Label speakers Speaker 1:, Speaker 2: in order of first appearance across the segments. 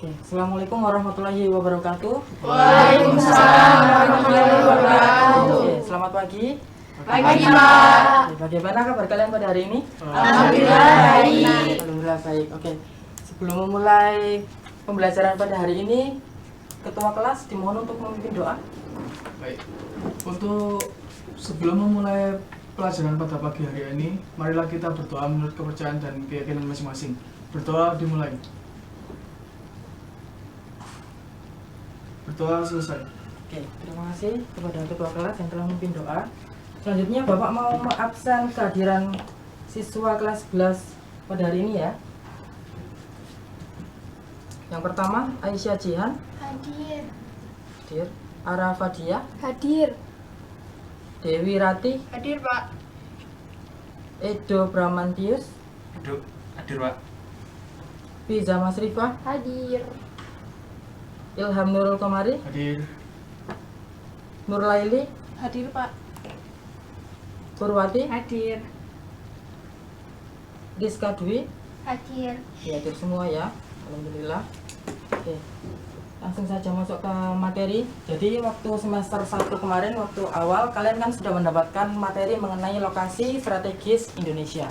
Speaker 1: Oke, Assalamualaikum warahmatullahi wabarakatuh.
Speaker 2: Waalaikumsalam warahmatullahi wabarakatuh.
Speaker 1: Oke, selamat pagi.
Speaker 2: Pagi, Pak.
Speaker 1: Oke, bagaimana kabar kalian pada hari ini?
Speaker 2: Alhamdulillah baik.
Speaker 1: Alhamdulillah baik. Oke, sebelum memulai pembelajaran pada hari ini, ketua kelas dimohon untuk memimpin doa.
Speaker 3: Baik, untuk sebelum memulai pelajaran pada pagi hari ini, marilah kita berdoa menurut kepercayaan dan keyakinan masing-masing. Berdoa dimulai. Berdoa selesai.
Speaker 1: Oke, terima kasih kepada ketua kelas yang telah memimpin doa. Selanjutnya Bapak mau mengabsen kehadiran siswa kelas 11 pada hari ini ya. Yang pertama, Aisyah Jihan,
Speaker 2: Hadir.
Speaker 1: hadir. Ara Fadia,
Speaker 2: Hadir.
Speaker 1: Dewi Rati,
Speaker 2: Hadir, Pak.
Speaker 1: Edo Bramantius,
Speaker 4: Hadir, Pak.
Speaker 1: Fiza Masrifah,
Speaker 2: Hadir.
Speaker 1: Ilham Nurul Komari,
Speaker 3: Hadir.
Speaker 1: Nur Laili,
Speaker 2: Hadir, Pak.
Speaker 1: Purwati,
Speaker 2: Hadir.
Speaker 1: Rizka Dwi.
Speaker 2: Hadir.
Speaker 1: Ya, hadir semua ya. Alhamdulillah. Oke. Langsung saja masuk ke materi. Jadi waktu semester 1 kemarin, waktu awal kalian kan sudah mendapatkan materi mengenai lokasi strategis Indonesia.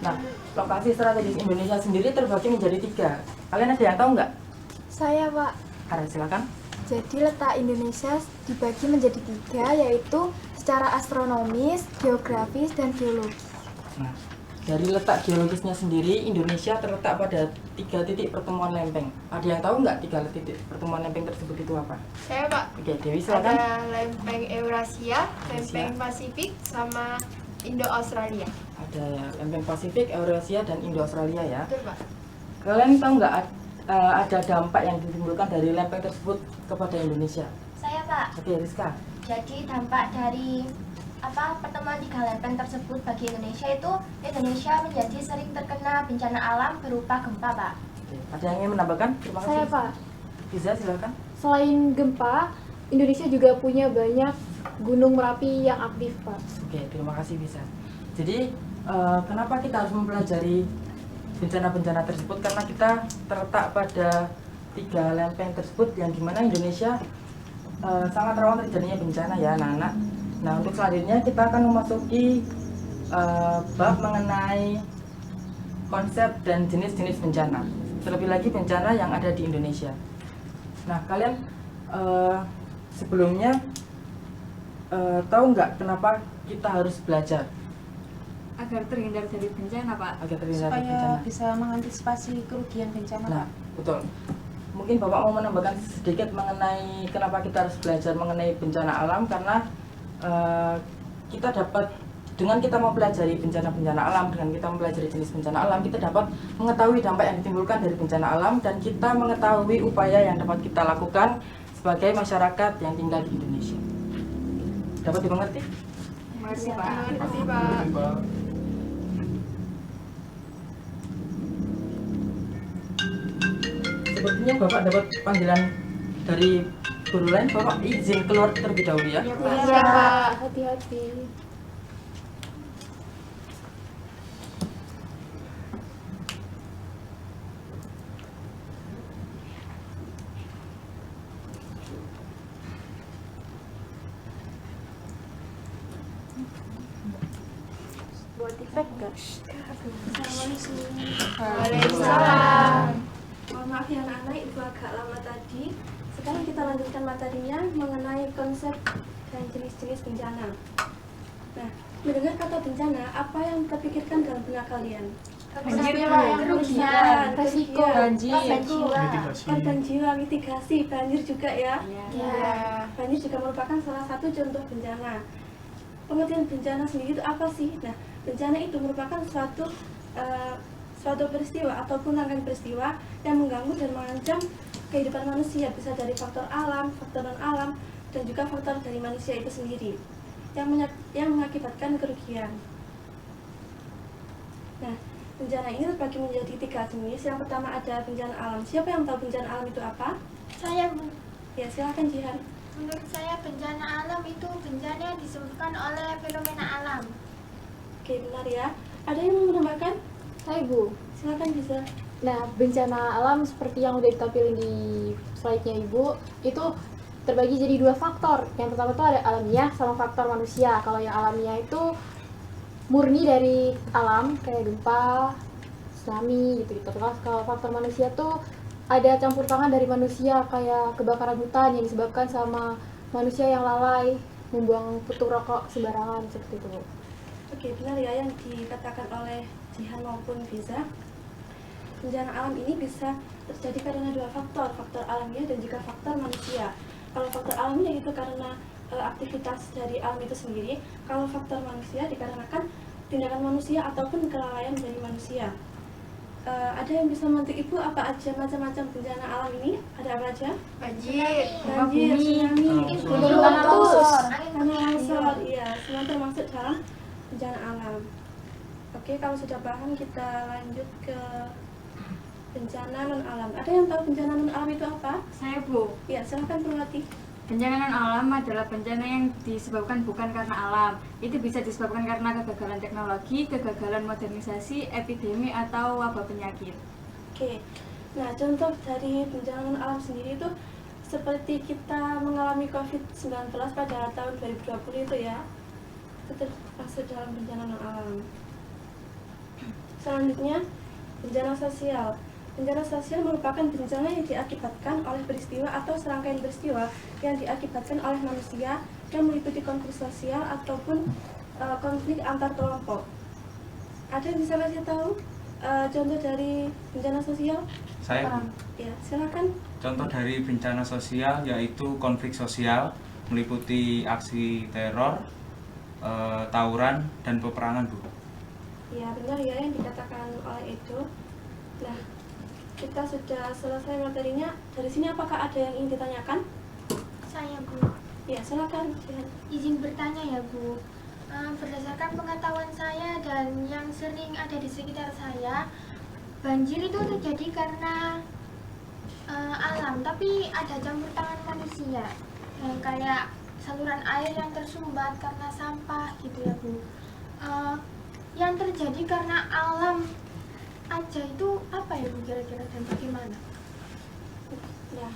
Speaker 1: Nah, lokasi strategis Indonesia sendiri terbagi menjadi 3. Kalian ada yang tahu nggak?
Speaker 5: Saya, Pak.
Speaker 1: Ada, silakan.
Speaker 5: Jadi letak Indonesia dibagi menjadi 3, yaitu secara astronomis, geografis, dan geologi.
Speaker 1: Nah, dari letak geologisnya sendiri, Indonesia terletak pada 3 titik pertemuan lempeng. Ada yang tahu nggak 3 titik pertemuan lempeng tersebut itu apa?
Speaker 2: Saya, Pak.
Speaker 1: Oke, Dewi silakan.
Speaker 2: Ada lempeng Eurasia, lempeng Pasifik, sama Indo-Australia.
Speaker 1: Ada lempeng Pasifik, Eurasia, dan Indo-Australia ya.
Speaker 2: Betul, Pak.
Speaker 1: Kalian tahu nggak ada dampak yang ditimbulkan dari lempeng tersebut kepada Indonesia?
Speaker 6: Saya, Pak.
Speaker 1: Oke, Rizka.
Speaker 6: Jadi dampak dari pertemuan 3 lempeng tersebut bagi Indonesia itu Indonesia menjadi sering terkena bencana alam berupa gempa, Pak.
Speaker 1: Oke, ada yang ingin menambahkan? Terima kasih.
Speaker 5: Saya, Pak.
Speaker 1: Fiza, silakan.
Speaker 5: Selain gempa, Indonesia juga punya banyak gunung Merapi yang aktif, Pak.
Speaker 1: Oke, terima kasih Fiza. Jadi kenapa kita harus mempelajari bencana-bencana tersebut? Karena kita terletak pada 3 lempeng tersebut yang dimana Indonesia sangat rawan terjadinya bencana ya anak-anak. Nah, untuk selanjutnya kita akan memasuki bab mengenai konsep dan jenis-jenis bencana. Terlebih lagi bencana yang ada di Indonesia. Nah, kalian sebelumnya tahu nggak kenapa kita harus belajar?
Speaker 7: Agar terhindar dari bencana, Pak.
Speaker 1: Agar terhindar dari bencana.
Speaker 7: Supaya bisa mengantisipasi kerugian bencana,
Speaker 1: Nah,
Speaker 7: Pak.
Speaker 1: betul. Mungkin Bapak mau menambahkan sedikit mengenai kenapa kita harus belajar mengenai bencana alam, karena kita dapat, dengan kita mempelajari bencana-bencana alam, dengan kita mempelajari jenis bencana alam, kita dapat mengetahui dampak yang ditimbulkan dari bencana alam, dan kita mengetahui upaya yang dapat kita lakukan sebagai masyarakat yang tinggal di Indonesia. Dapat dimengerti?
Speaker 7: Terima kasih, Pak.
Speaker 2: Terima kasih, Pak.
Speaker 3: Baik, Pak.
Speaker 1: Sepertinya Bapak dapat panggilan dari guru lain. Bapak izin keluar terlebih dahulu ya.
Speaker 2: Iya,
Speaker 5: Iya,
Speaker 2: Pak.
Speaker 5: Pak. Hati-hati. Buat efek gak?
Speaker 2: Waalaikumsalam.
Speaker 8: Mohon maaf ya anak-anak, itu agak lama tadi. Sekarang kita lanjutkan materinya mengenai konsep dan jenis-jenis bencana. Nah, mendengar kata bencana, apa yang terpikirkan dalam benak kalian?
Speaker 2: Banjir,
Speaker 8: Kerugian,
Speaker 2: Pak.
Speaker 8: kerugian,
Speaker 5: Resiko.
Speaker 1: Banjir.
Speaker 6: Korban jiwa.
Speaker 3: Mitigasi.
Speaker 8: korban jiwa, mitigasi, banjir juga ya.
Speaker 2: Iya.
Speaker 8: Banjir juga merupakan salah satu contoh bencana. Pengertian bencana sendiri itu apa sih? Nah, bencana itu merupakan suatu peristiwa ataupun rangkaian peristiwa yang mengganggu dan mengancam kehidupan manusia, bisa dari faktor alam, faktor non alam, dan juga faktor dari manusia itu sendiri yang mengakibatkan kerugian. Nah, bencana ini terbagi menjadi 3 jenis. Yang pertama ada bencana alam. Siapa yang tahu bencana alam itu apa?
Speaker 6: Saya, Bu.
Speaker 8: Ya, silakan Jihan.
Speaker 6: Menurut saya bencana alam itu bencana yang disebabkan oleh fenomena alam.
Speaker 8: Oke, benar ya. Ada yang mau menambahkan?
Speaker 5: Saya, Bu.
Speaker 8: silakan bisa.
Speaker 9: Nah, bencana alam seperti yang udah ditampilin di slide-nya Ibu, itu terbagi jadi 2 faktor. Yang pertama itu ada alamiah sama faktor manusia. Kalau yang alamiah itu murni dari alam, kayak gempa, tsunami, gitu-gitu. Kalau faktor manusia tuh ada campur tangan dari manusia, kayak kebakaran hutan yang disebabkan sama manusia yang lalai, membuang puntung rokok sembarangan, seperti itu, Bu.
Speaker 8: Oke, benar ya yang dikatakan oleh Jihan maupun Fiza. Bencana alam ini bisa terjadi karena 2 faktor, faktor alamiah dan juga faktor manusia. Kalau faktor alamiah itu karena aktivitas dari alam itu sendiri, kalau faktor manusia dikarenakan tindakan manusia ataupun kelalaian dari manusia. Ada yang bisa membantu Ibu apa aja macam-macam bencana alam ini? Ada apa aja?
Speaker 2: Banjir.
Speaker 8: Banjir, tsunami,
Speaker 6: Gunung meletus,
Speaker 8: tanah longsor, iya, semua termasuk dalam bencana alam. Oke, kalau sudah paham kita lanjut ke bencana non alam. Ada yang tahu bencana non alam itu apa?
Speaker 7: Saya, Bu.
Speaker 8: Ya, silakan Purwati.
Speaker 7: Bencana non alam adalah bencana yang disebabkan bukan karena alam. Itu bisa disebabkan karena kegagalan teknologi, kegagalan modernisasi, epidemi, atau wabah penyakit.
Speaker 8: Oke. Nah, contoh dari bencana non alam sendiri itu seperti kita mengalami COVID-19 pada tahun 2020 itu ya. Itu termasuk dalam bencana non alam. Selanjutnya, bencana sosial. Bencana sosial merupakan bencana yang diakibatkan oleh peristiwa atau serangkaian peristiwa yang diakibatkan oleh manusia yang meliputi konflik sosial ataupun konflik antar kelompok. Ada yang bisa kasih tahu contoh dari bencana sosial?
Speaker 4: Saya,
Speaker 8: Ya, silakan.
Speaker 4: contoh dari bencana sosial yaitu konflik sosial meliputi aksi teror, tawuran, dan peperangan, Bu.
Speaker 8: Ya, benar ya yang dikatakan oleh itu. Nah, kita sudah selesai materinya. Dari sini apakah ada yang ingin ditanyakan?
Speaker 6: Saya, Bu.
Speaker 8: Ya, silakan. Jihan.
Speaker 6: Izin bertanya ya, Bu. Berdasarkan pengetahuan saya dan yang sering ada di sekitar saya, banjir itu terjadi karena alam, tapi ada campur tangan manusia. Kayak saluran air yang tersumbat karena sampah gitu ya, Bu. Yang terjadi karena alam aja itu apa ya, Bu, kira-kira dan bagaimana?
Speaker 8: Ya,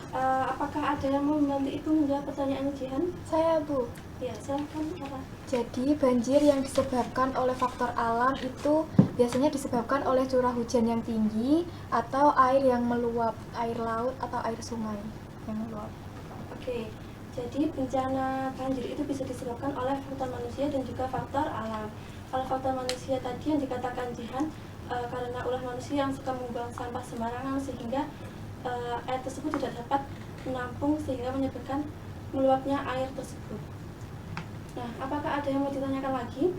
Speaker 8: apakah ada yang mau membantu Ibu menjawab pertanyaannya Jihan?
Speaker 5: Saya, Bu.
Speaker 8: Ya, silakan. Apa?
Speaker 5: Jadi banjir yang disebabkan oleh faktor alam itu biasanya disebabkan oleh curah hujan yang tinggi atau air yang meluap, air laut atau air sungai yang meluap.
Speaker 8: Oke, jadi bencana banjir itu bisa disebabkan oleh faktor manusia dan juga faktor alam. Kalau faktor manusia tadi yang dikatakan Jihan, karena ulah manusia yang suka membuang sampah sembarangan sehingga air tersebut tidak dapat menampung sehingga menyebabkan meluapnya air tersebut. Nah, apakah ada yang mau ditanyakan lagi?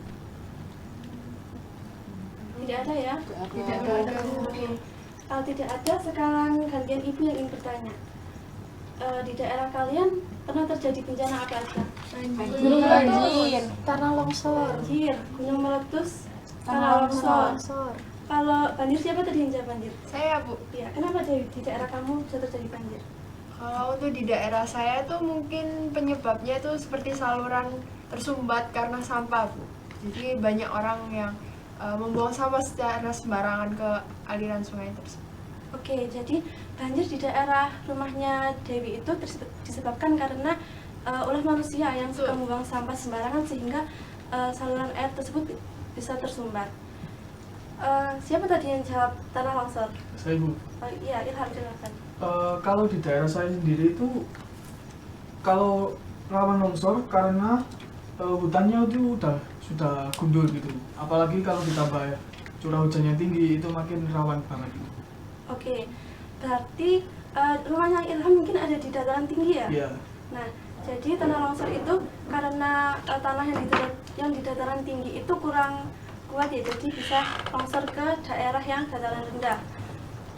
Speaker 8: Tidak ada ya?
Speaker 2: Tidak ada.
Speaker 8: Oke. Kalau tidak ada, sekarang gantian Ibu yang ingin bertanya. Di daerah kalian pernah terjadi bencana apa aja?
Speaker 5: Gunung meletus, tanah longsor,
Speaker 8: Banjir, gunung meletus, tanah longsor.
Speaker 5: longsor.
Speaker 8: Kalau banjir siapa tadi yang jawab banjir?
Speaker 2: Saya, Bu.
Speaker 8: Ya, kenapa di daerah kamu bisa terjadi banjir?
Speaker 2: Kalau untuk di daerah saya tuh mungkin penyebabnya itu seperti saluran tersumbat karena sampah, Bu. Jadi banyak orang yang membuang sampah secara sembarangan ke aliran sungai tersebut.
Speaker 8: Oke, jadi banjir di daerah rumahnya Dewi itu disebabkan karena ulah manusia yang suka membuang sampah sembarangan sehingga saluran air tersebut bisa tersumbat. Siapa tadi yang jawab tanah longsor?
Speaker 3: Saya, Bu.
Speaker 8: Iya, Ilham, silakan.
Speaker 3: Kalau di daerah saya sendiri itu kalau rawan longsor karena hutannya itu sudah gundul gitu. Apalagi kalau ditambah curah hujan yang tinggi itu makin rawan banget.
Speaker 8: Oke, berarti rumahnya Ilham mungkin ada di dataran tinggi ya?
Speaker 3: Iya.
Speaker 8: Nah, jadi tanah longsor itu karena tanah yang di dataran tinggi itu kurang kuat ya, jadi bisa longsor ke daerah yang dataran rendah.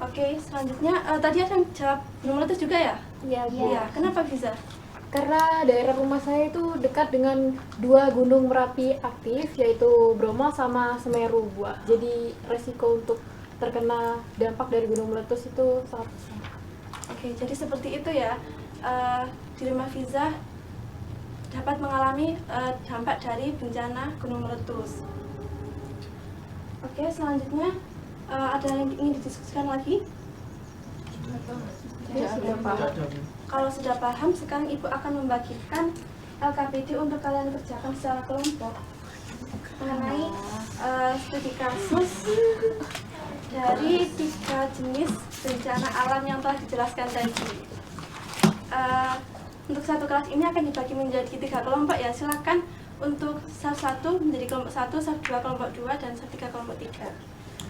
Speaker 8: Oke, selanjutnya tadi ada yang jawab gunung meletus juga ya?
Speaker 9: Iya, Bu.
Speaker 8: Iya, kenapa bisa?
Speaker 9: Karena daerah rumah saya itu dekat dengan 2 gunung Merapi aktif, yaitu Bromo sama Semeru, Bu. Jadi resiko untuk terkena dampak dari gunung meletus itu sangat besar.
Speaker 8: Oke, jadi seperti itu ya. Di rumah Fiza dapat mengalami dampak dari bencana gunung meletus. Oke, selanjutnya Ada yang ingin didiskusikan lagi?
Speaker 3: Tidak ada.
Speaker 8: Kalau sudah paham, sekarang Ibu akan membagikan LKPD untuk kalian kerjakan secara kelompok mengenai studi kasus dari 3 jenis bencana alam yang telah dijelaskan tadi. Untuk satu kelas ini akan dibagi menjadi 3 kelompok ya. Silakan untuk SAF 1 menjadi kelompok 1, SAF 2 kelompok 2, dan SAF 3 kelompok 3.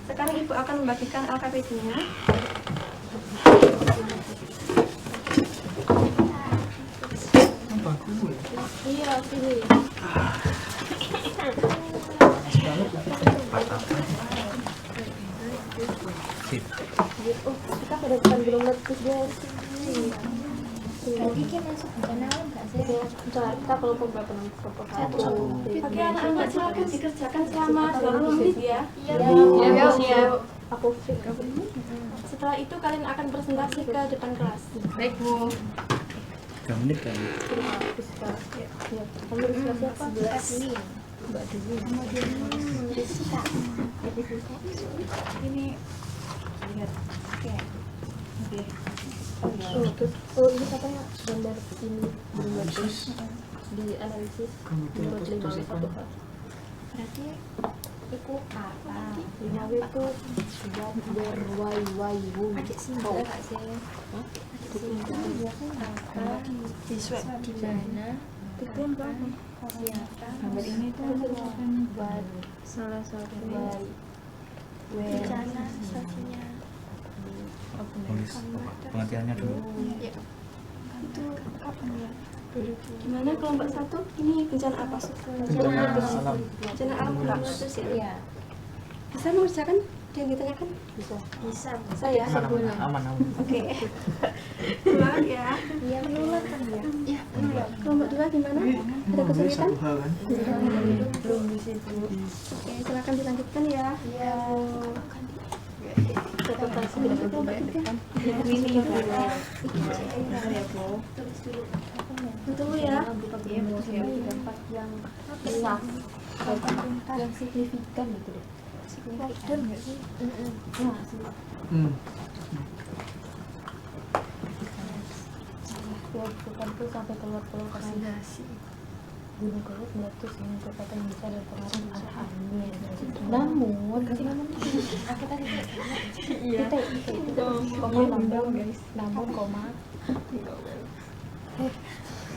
Speaker 8: Sekarang Ibu akan membagikan LKPD-nya.
Speaker 9: Iya, sini. Oh, kita pada depan belum letus guys.
Speaker 6: Berarti dia masuk bencana alam nggak sih?
Speaker 9: Bentar, kita kelompok berapa nih? Kelompok 1.
Speaker 8: Oke anak-anak, silakan dikerjakan selama 20 menit ya.
Speaker 9: Iya, siap. Aku fit.
Speaker 8: Setelah itu kalian akan presentasi ke depan kelas.
Speaker 9: Baik, Bu.
Speaker 4: 3 menit kan?
Speaker 9: Ya, kamu di kelas siapa?
Speaker 6: 11 nih.
Speaker 9: Mbak Dewi.
Speaker 6: Ini lihat. Oke.
Speaker 9: Oh, terus, ini katanya gambar ini di analisis menurut 5W1H.
Speaker 6: Berarti itu apa?
Speaker 9: 5W itu berwai-wai-wu.
Speaker 6: Adik simbol nggak sih? Di swab di mana? Gambar ini tuh buat salah satu bencana sosial.
Speaker 4: Tulis pengertiannya dulu.
Speaker 6: Ya. Itu kapan ya?
Speaker 8: Gimana kelompok 1? Ini bencana apa?
Speaker 3: Bencana alam.
Speaker 8: Bencana alam enggak?
Speaker 6: Iya.
Speaker 8: Bisa mengerjakan yang ditanyakan?
Speaker 9: Bisa.
Speaker 6: Bisa.
Speaker 8: Saya.
Speaker 3: Aman.
Speaker 8: Oke. Semangat ya.
Speaker 6: Iya menular kan ya? Iya menular.
Speaker 8: Kelompok 2 gimana? Ada kesulitan?
Speaker 3: Satu hal kan?
Speaker 9: Belum di situ.
Speaker 8: Oke, silakan dilanjutkan ya.
Speaker 6: Iya.
Speaker 9: Presentasi tidak berubah depan.
Speaker 6: Ini juga.
Speaker 8: Tunggu ya.
Speaker 9: Dampak yang besar, yang signifikan gitu deh.
Speaker 6: Signifikan nggak sih?
Speaker 9: Nah, ya bukan tuh sampai keluar-keluar karena gunung Kelut meletus dengan kecepatan yang besar dan pengaruh arah angin. Namun, kita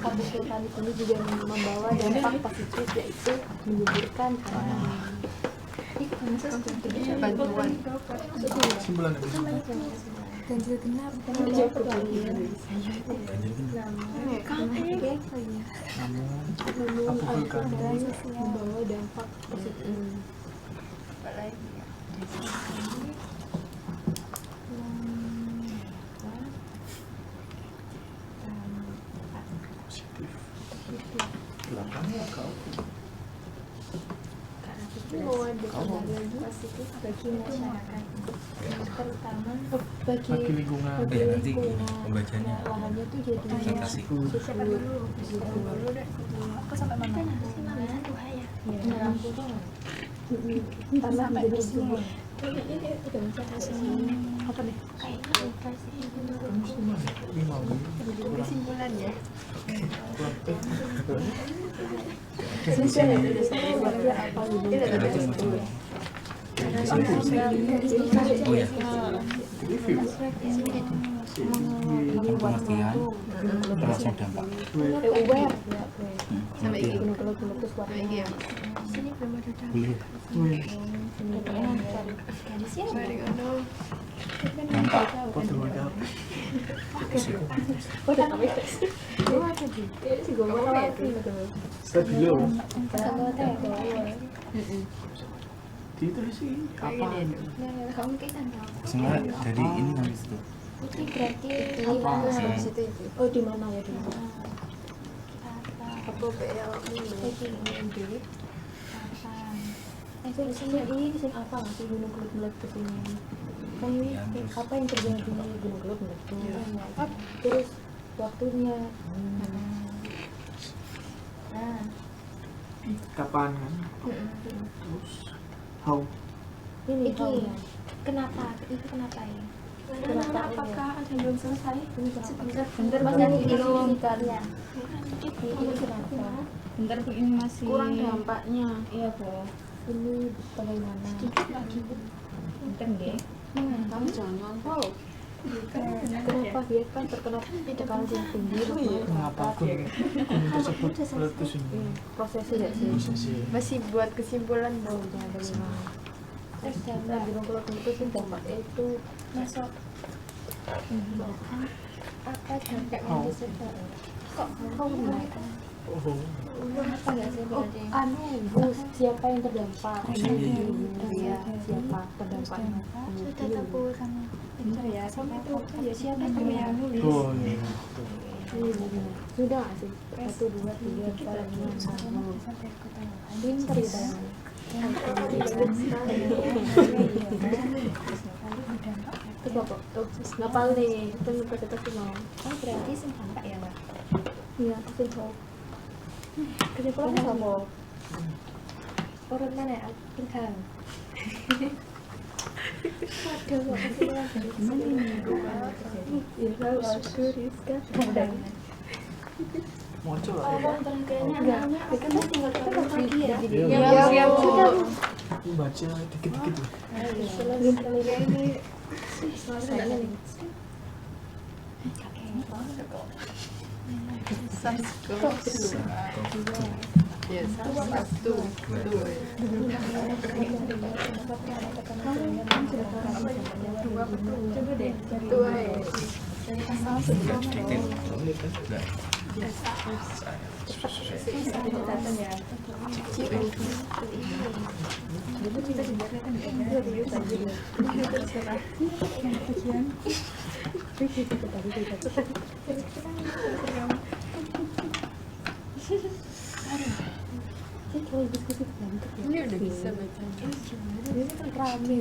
Speaker 9: kasus vulkanik ini juga membawa dampak positif, yaitu menyuburkan tanah.
Speaker 6: Bantuan.
Speaker 3: Simpulan dari sini.
Speaker 5: Ganjil genap.
Speaker 3: Abu vulkan.
Speaker 9: Membawa dampak positif.
Speaker 6: Positif bagi masyarakat, terutama
Speaker 9: bagi
Speaker 3: lingkungan.
Speaker 4: Nanti pembacanya.
Speaker 9: lahannya tuh jadi
Speaker 4: Presentasi.
Speaker 6: siapa dulu? Aku sampai mana? Bahaya.
Speaker 9: lampu tuh tanah menjadi subur. Apa nih?
Speaker 6: Kesimpulan ya.
Speaker 4: Oh ya.
Speaker 9: Pengertian
Speaker 4: termasuk dampak.
Speaker 9: aware
Speaker 6: Sampai iki.
Speaker 9: gunung Kelut meletus warna
Speaker 6: Sini belum ada dampak.
Speaker 4: Boleh. Dampak.
Speaker 3: Stabilo.
Speaker 8: Gitu sih.
Speaker 3: Apa?
Speaker 4: Sebenarnya dari ini nanti itu.
Speaker 6: Putih berarti
Speaker 9: apa
Speaker 6: di
Speaker 9: situ itu? Oh di mana ya di mana?
Speaker 6: apa BL ini
Speaker 9: Ini sing apa nggak sih gunung Kelut meletus ini? Kan ini
Speaker 4: Ya, terus.
Speaker 9: apa yang terjadi di gunung Kelut meletus? Terus waktunya.
Speaker 6: nah
Speaker 3: Kapan kan? Terus how?
Speaker 9: Ini
Speaker 6: Iki.
Speaker 9: tahunnya. Kenapa? Itu kenapa ya?
Speaker 8: Apakah ada yang belum selesai?
Speaker 9: Bentar masih belum. Ya.
Speaker 7: Bentar Bu, ini masih
Speaker 9: Kurang dampaknya.
Speaker 7: Iya Bu.
Speaker 9: Ini bagaimana?
Speaker 7: Bentar nggih.
Speaker 9: Kamu jangan nyontoh. Kenapa dia kan terkena tekanan yang tinggi?
Speaker 3: Mengapa gunung tersebut meletus ini?
Speaker 9: Prosesnya tidak sih?
Speaker 3: Prosesi.
Speaker 2: Masih buat kesimpulan dong.
Speaker 9: Nah, gunung kelut meletus dampaknya itu
Speaker 6: Masuk. Apa dampak yang disebabkan? Kok menaikkan? Apa nggak sih berarti?
Speaker 9: Bu, siapa yang terdampak? Iya, siapa terdampaknya?
Speaker 6: Sudah tahu sama
Speaker 7: Bentar ya, sama itu ya siapa yang nulis?
Speaker 3: Oh, iya.
Speaker 9: Sudah nggak sih? 1, 2, 3, 4, 5, 6. Pinter kita. Itu bapak tuh ngapal nih, itu kita mau.
Speaker 6: Oh berarti sing dampak ya Mbak?
Speaker 9: Iya, kesimpulan. Kesimpulannya apa?
Speaker 6: Urut mana ya? Ilham. Waduh, kok kesimpulan dari
Speaker 3: Mau coba?
Speaker 8: Terakhirnya anak-anak kan tinggal ketemu lagi ya.
Speaker 3: Iya,
Speaker 2: Sudah Bu.
Speaker 3: baca dikit-dikit ya.
Speaker 2: Ini udah bisa baca.
Speaker 9: Ini kan rame.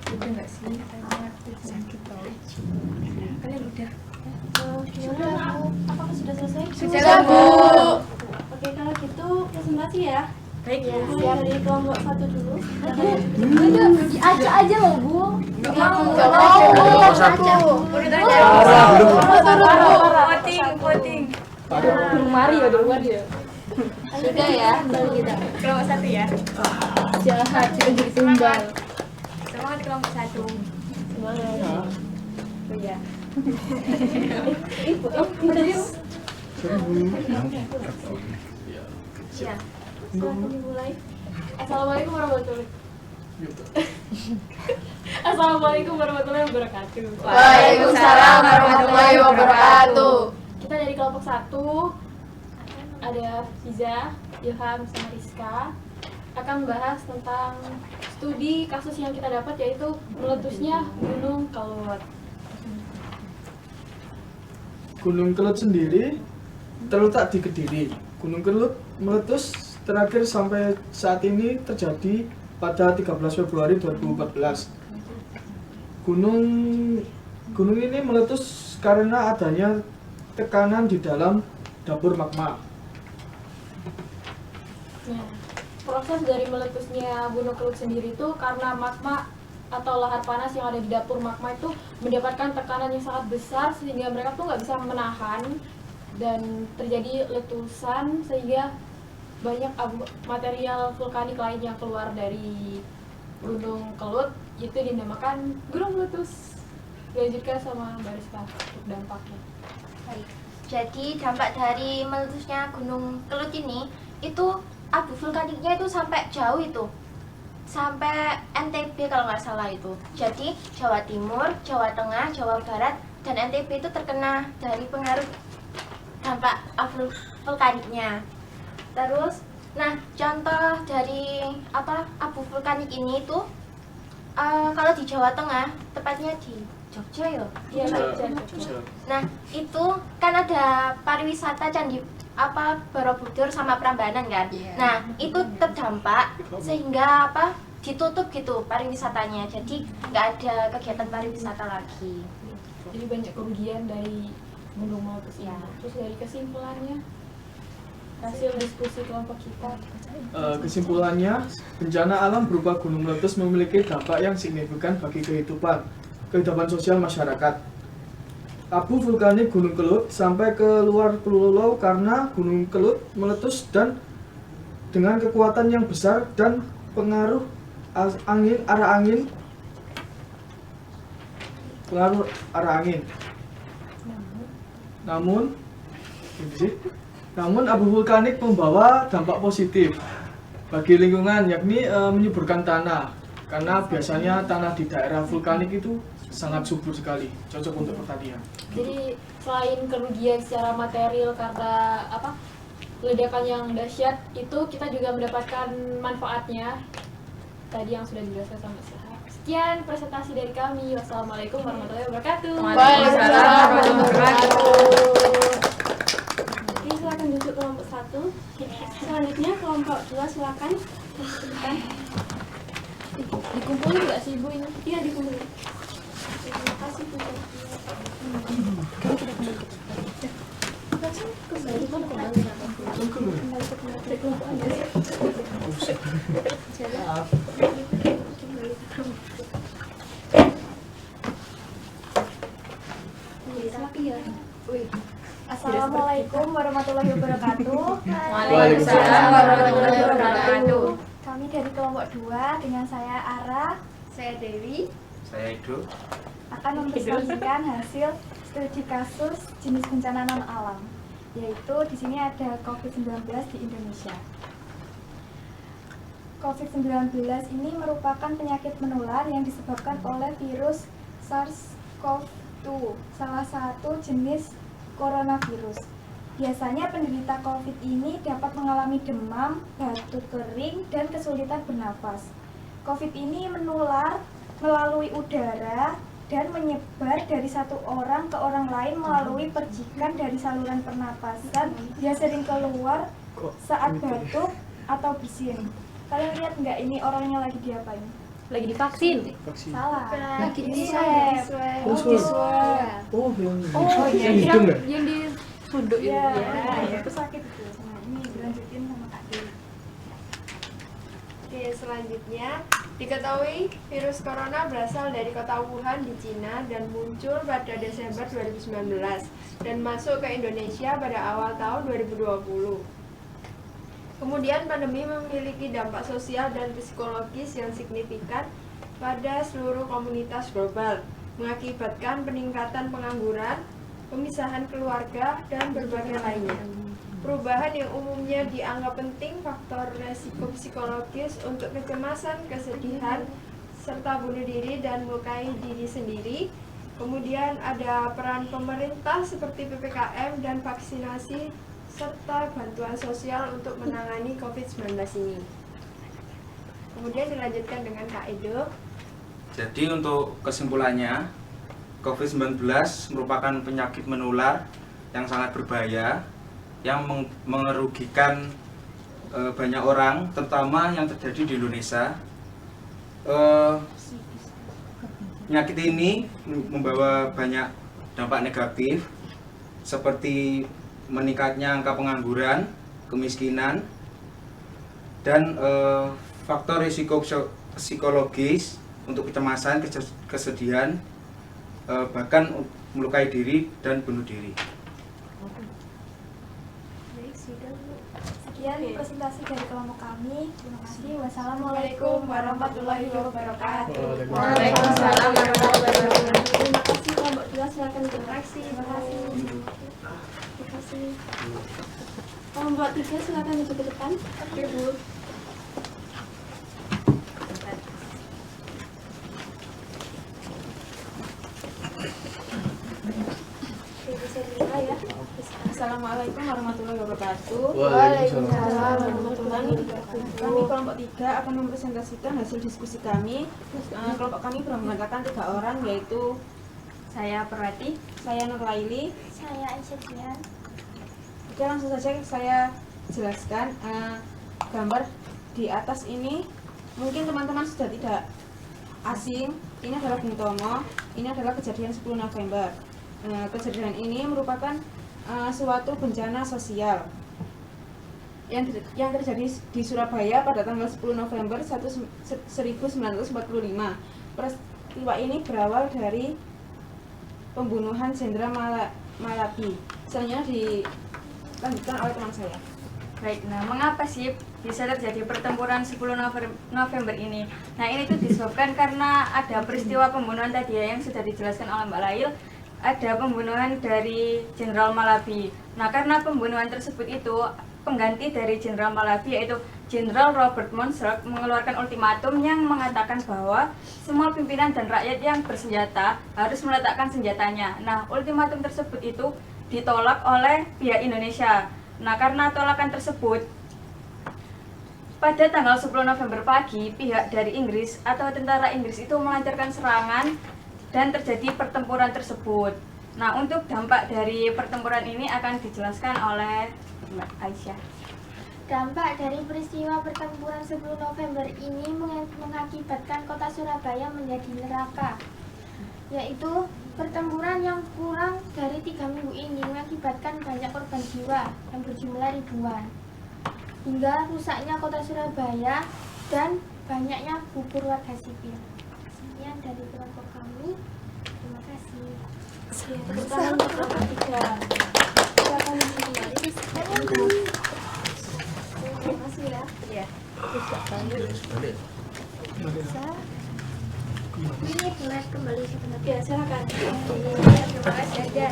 Speaker 2: Udah nggak sih? Sakit tau.
Speaker 6: Kalian udah?
Speaker 8: Sudah, apakah sudah selesai?
Speaker 2: Sudah Bu.
Speaker 8: Oke, kalau gitu presentasi ya.
Speaker 2: Baik
Speaker 8: Ya, mulai dari kelompok 1 dulu.
Speaker 9: Aja loh, Bu.
Speaker 2: Nggak mau.
Speaker 3: Satu.
Speaker 2: Voting.
Speaker 9: Durung mari ya, durung mari ya.
Speaker 2: Sudah ya.
Speaker 6: Kelompok 1 ya?
Speaker 9: Jahat, kita jadi tumbal.
Speaker 6: Semangat kelompok 1.
Speaker 9: Oh iya.
Speaker 6: Ya.
Speaker 8: Silakan dimulai.
Speaker 9: Assalamualaikum warahmatullahi Assalamualaikum warahmatullahi wabarakatuh.
Speaker 2: Waalaikumsalam warahmatullahi wabarakatuh.
Speaker 9: Kita dari kelompok 1 ada Fiza, Ilham, sama Rizka akan membahas tentang studi kasus yang kita dapat yaitu meletusnya Gunung Kelut.
Speaker 3: Gunung Kelut sendiri terletak di Kediri. Gunung Kelut meletus terakhir sampai saat ini terjadi pada 13 Februari 2014. Gunung ini meletus karena adanya tekanan di dalam dapur magma.
Speaker 9: Nah, proses dari meletusnya Gunung Kelut sendiri itu karena magma atau lahar panas yang ada di dapur magma itu mendapatkan tekanan yang sangat besar sehingga mereka tuh nggak bisa menahan dan terjadi letusan sehingga banyak material vulkanik lain yang keluar dari Gunung Kelut itu dinamakan gunung meletus. Dilanjutkan sama Bariska untuk dampaknya.
Speaker 6: Baik. Jadi dampak dari meletusnya Gunung Kelut ini itu abu vulkaniknya itu sampai jauh itu. Sampai NTB kalau nggak salah itu. Jadi Jawa Timur, Jawa Tengah, Jawa Barat dan NTB itu terkena dari pengaruh dampak abu vulkaniknya. Terus, nah contoh dari abu vulkanik ini itu kalau di Jawa Tengah, tepatnya di Jogja ya.
Speaker 9: Iya,
Speaker 6: Nah itu kan ada pariwisata Candi Borobudur sama Prambanan kan. Nah itu terdampak sehingga ditutup gitu pariwisatanya. Jadi nggak ada kegiatan pariwisata lagi.
Speaker 9: Jadi banyak kerugian dari
Speaker 5: gunung meletus
Speaker 9: Ya,
Speaker 5: ini.
Speaker 9: terus dari kesimpulannya, hasil diskusi kelompok kita.
Speaker 3: Kesimpulannya, bencana alam berupa gunung meletus memiliki dampak yang signifikan bagi kehidupan sosial masyarakat. Abu vulkanik Gunung Kelut sampai ke luar pulau karena Gunung Kelut meletus dan dengan kekuatan yang besar dan pengaruh arah angin. Namun abu vulkanik membawa dampak positif bagi lingkungan, yakni menyuburkan tanah. Karena biasanya tanah di daerah vulkanik itu sangat subur sekali, cocok untuk pertanian.
Speaker 9: Jadi selain kerugian secara material karena ledakan yang dahsyat, itu kita juga mendapatkan manfaatnya tadi yang sudah dijelaskan sama Sahab. Sekian presentasi dari kami. Wassalamualaikum warahmatullahi wabarakatuh.
Speaker 5: Waalaikumsalam warahmatullahi wabarakatuh.
Speaker 8: Oke, silakan duduk kelompok 1. Selanjutnya kelompok 2 silakan.
Speaker 9: Dikumpulin nggak sih Bu ini?
Speaker 8: Iya, dikumpulin. Terima kasih Bu.
Speaker 5: Assalamualaikum warahmatullahi wabarakatuh.
Speaker 3: Waalaikumsalam
Speaker 5: warahmatullahi wabarakatuh.
Speaker 6: Kami dari kelompok 2 dengan saya Ara,
Speaker 2: Saya Dewi.
Speaker 4: Saya Edo.
Speaker 6: akan mempresentasikan hasil studi kasus jenis bencana non alam, yaitu di sini ada COVID-19 di Indonesia. COVID-19 ini merupakan penyakit menular yang disebabkan oleh virus SARS-CoV-2, salah satu jenis coronavirus. Biasanya penderita COVID ini dapat mengalami demam, batuk kering, dan kesulitan bernafas. COVID ini menular melalui udara dan menyebar dari satu orang ke orang lain melalui percikan dari saluran pernapasan yang sering keluar saat batuk atau bersin. Kalian lihat nggak ini orangnya lagi diapain?
Speaker 9: Lagi divaksin.
Speaker 6: Salah.
Speaker 2: Lagi
Speaker 6: Ini
Speaker 2: swab.
Speaker 6: swab.
Speaker 3: Oh, swab.
Speaker 6: Oh,
Speaker 3: Oh,
Speaker 6: iya.
Speaker 3: yang hidung ya?
Speaker 9: Yang disunduk itu.
Speaker 6: Iya, itu sakit itu. Nah, ini dilanjutin sama Kak Dewi.
Speaker 2: Oke, selanjutnya diketahui virus corona berasal dari kota Wuhan di Cina dan muncul pada Desember 2019 dan masuk ke Indonesia pada awal tahun 2020. Kemudian pandemi memiliki dampak sosial dan psikologis yang signifikan pada seluruh komunitas global, mengakibatkan peningkatan pengangguran, pemisahan keluarga, dan berbagai lainnya. Perubahan yang umumnya dianggap penting faktor resiko psikologis untuk kecemasan, kesedihan, serta bunuh diri dan melukai diri sendiri. Kemudian ada peran pemerintah seperti PPKM dan vaksinasi, serta bantuan sosial untuk menangani COVID-19 ini. Kemudian dilanjutkan dengan Kak Edo.
Speaker 4: Jadi untuk kesimpulannya, COVID-19 merupakan penyakit menular yang sangat berbahaya, yang merugikan banyak orang, terutama yang terjadi di Indonesia. Penyakit ini membawa banyak dampak negatif, seperti meningkatnya angka pengangguran, kemiskinan, dan faktor risiko psikologis untuk kecemasan, kesedihan, bahkan melukai diri dan bunuh diri.
Speaker 6: Sekian presentasi dari kelompok kami. Terima kasih. Wassalamualaikum warahmatullahi wabarakatuh.
Speaker 5: Waalaikumsalam warahmatullahi wabarakatuh.
Speaker 8: Terima kasih kelompok 2 silakan berinteraksi. Terima kasih. Kelompok 3 silakan duduk ke depan. Oke, Bu. Bisa dimulai ya.
Speaker 10: Assalamualaikum warahmatullahi wabarakatuh.
Speaker 3: Waalaikumsalam.
Speaker 10: Kami kelompok 3 akan mempresentasikan hasil diskusi kami. Kelompok kami beranggotakan 3 orang, yaitu saya Perwati, saya Nurlaili,
Speaker 6: Saya Aisyah Dian.
Speaker 10: Oke, langsung saja saya jelaskan gambar di atas ini. Mungkin teman-teman sudah tidak asing. Ini adalah Bung Tomo. Ini adalah kejadian 10 November. kejadian ini merupakan suatu bencana sosial yang terjadi di Surabaya pada tanggal 10 November 1945. Peristiwa ini berawal dari pembunuhan Jenderal Malabi. Selanjutnya dilanjutkan oleh teman saya.
Speaker 7: Baik, nah mengapa sih bisa terjadi pertempuran 10 November ini? Nah ini tuh disebabkan karena ada peristiwa pembunuhan tadi ya, yang sudah dijelaskan oleh Mbak Lail. Ada pembunuhan dari Jenderal Malabi. Nah karena pembunuhan tersebut itu, pengganti dari Jenderal Malabi yaitu Jenderal Robert Monserrat mengeluarkan ultimatum yang mengatakan bahwa semua pimpinan dan rakyat yang bersenjata harus meletakkan senjatanya. Nah ultimatum tersebut itu ditolak oleh pihak Indonesia. Nah karena tolakan tersebut, pada tanggal 10 November pagi, pihak dari Inggris atau tentara Inggris itu melancarkan serangan dan terjadi pertempuran tersebut. Nah untuk dampak dari pertempuran ini akan dijelaskan oleh Mbak Aisyah.
Speaker 6: Dampak dari peristiwa pertempuran 10 November ini mengakibatkan kota Surabaya menjadi neraka, yaitu pertempuran yang kurang dari 3 minggu ini mengakibatkan banyak korban jiwa yang berjumlah ribuan, hingga rusaknya kota Surabaya dan banyaknya gugur warga sipil. Sekian dari kelompok kami. Terima kasih.
Speaker 8: Tepuk tangan untuk kelompok 3. Silakan kembali. Terima kasih ya.
Speaker 6: Iya.
Speaker 8: Bisa.
Speaker 6: Ini boleh kembali sebenarnya.
Speaker 8: Ya, silakan.
Speaker 6: Terima kasih aja.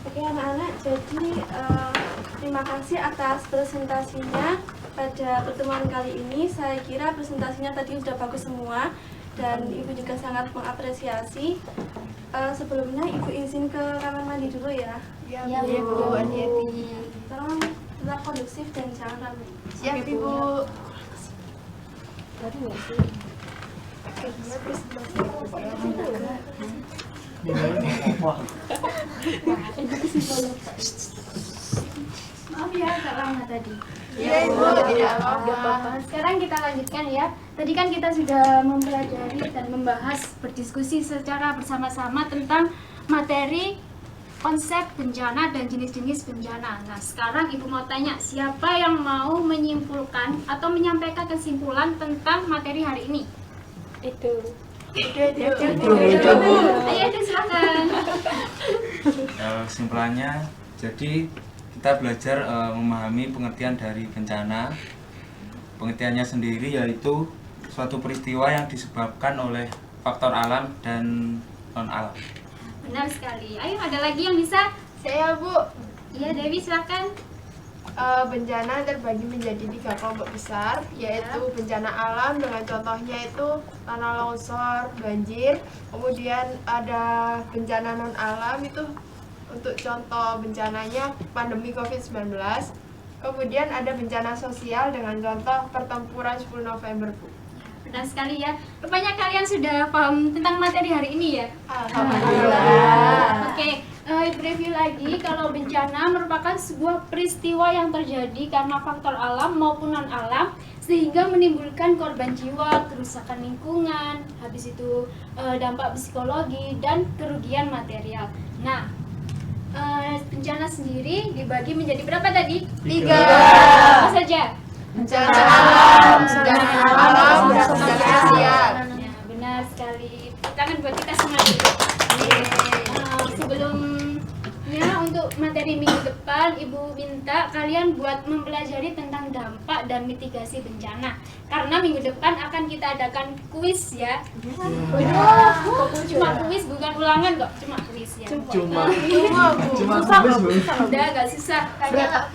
Speaker 8: Oke anak-anak, jadi terima kasih atas presentasinya pada pertemuan kali ini. Saya kira presentasinya tadi sudah bagus semua dan Ibu juga sangat mengapresiasi. Sebelumnya Ibu izin ke kamar mandi dulu ya.
Speaker 2: Ya, Bu. Hati-hati.
Speaker 8: Tolong tetap kondusif dan jangan ramai.
Speaker 2: Siap, Ibu.
Speaker 8: Tadi nggak sih?
Speaker 6: Maaf ya agak lama tadi.
Speaker 2: Iya, Ibu. Tidak apa-apa.
Speaker 6: Sekarang kita lanjutkan ya. Tadi kan kita sudah mempelajari dan membahas, berdiskusi secara bersama-sama tentang materi konsep bencana dan jenis-jenis bencana. Nah, sekarang Ibu mau tanya, siapa yang mau menyimpulkan atau menyampaikan kesimpulan tentang materi hari ini?
Speaker 8: Itu.
Speaker 6: Ayo, itu silakan.
Speaker 4: Kesimpulannya, jadi kita belajar memahami pengertian dari bencana. Pengertiannya sendiri yaitu suatu peristiwa yang disebabkan oleh faktor alam dan non-alam.
Speaker 6: Benar sekali. Ayo, ada lagi yang bisa?
Speaker 2: Saya, Bu.
Speaker 6: Iya, Dewi silakan.
Speaker 2: Bencana terbagi menjadi 3 kelompok besar, yaitu bencana alam dengan contohnya itu tanah longsor, banjir. Kemudian ada bencana non alam, itu untuk contoh bencananya pandemi COVID-19. Kemudian ada bencana sosial dengan contoh pertempuran 10 November, Bu.
Speaker 6: Benar sekali ya. Rupanya kalian sudah paham tentang materi hari ini ya?
Speaker 2: Alhamdulillah.
Speaker 6: Oke, review lagi. Kalau bencana merupakan sebuah peristiwa yang terjadi karena faktor alam maupun non-alam, sehingga menimbulkan korban jiwa, kerusakan lingkungan, habis itu dampak psikologi, dan kerugian material. Nah, bencana sendiri dibagi menjadi berapa tadi? 3. Apa saja?
Speaker 2: Bencana alam, bencana alam, bencana sosial.
Speaker 6: Ya, benar sekali. Tangan buat kita semua dulu. Sebelumnya untuk materi minggu depan, Ibu minta kalian buat mempelajari tentang dampak dan mitigasi bencana. Karena minggu depan akan kita adakan kuis ya. Cuma kuis, bukan ulangan kok, cuma kuis ya.
Speaker 3: Cuma
Speaker 8: Susah
Speaker 3: tulis, Bu.
Speaker 6: Udah agak susah.
Speaker 8: Berapa?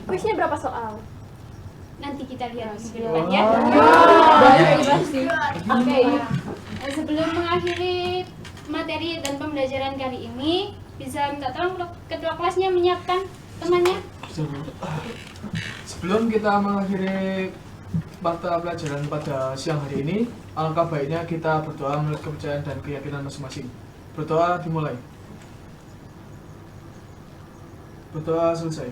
Speaker 8: Kuisnya berapa soal?
Speaker 6: Nanti kita lihat minggu depan ya.
Speaker 8: Oke.
Speaker 6: Sebelum mengakhiri materi dan pembelajaran kali ini, bisa minta tolong ketua kelasnya menyiapkan temannya.
Speaker 3: Sebelum kita mengakhiri mata pelajaran pada siang hari ini, alangkah baiknya kita berdoa menurut kepercayaan dan keyakinan masing-masing. Berdoa dimulai. Berdoa selesai.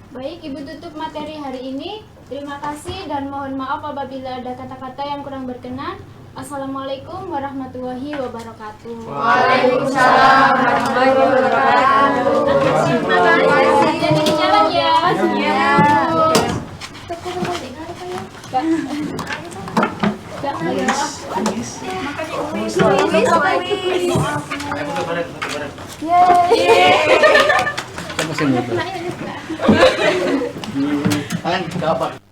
Speaker 6: Baik, Ibu tutup materi hari ini. Terima kasih dan mohon maaf apabila ada kata-kata yang kurang berkenan. Assalamualaikum warahmatullahi wabarakatuh.
Speaker 7: Waalaikumsalam warahmatullahi wabarakatuh.
Speaker 6: Terima kasih. Jadi di jalan ya.
Speaker 7: Ya.
Speaker 11: Tangan dapat.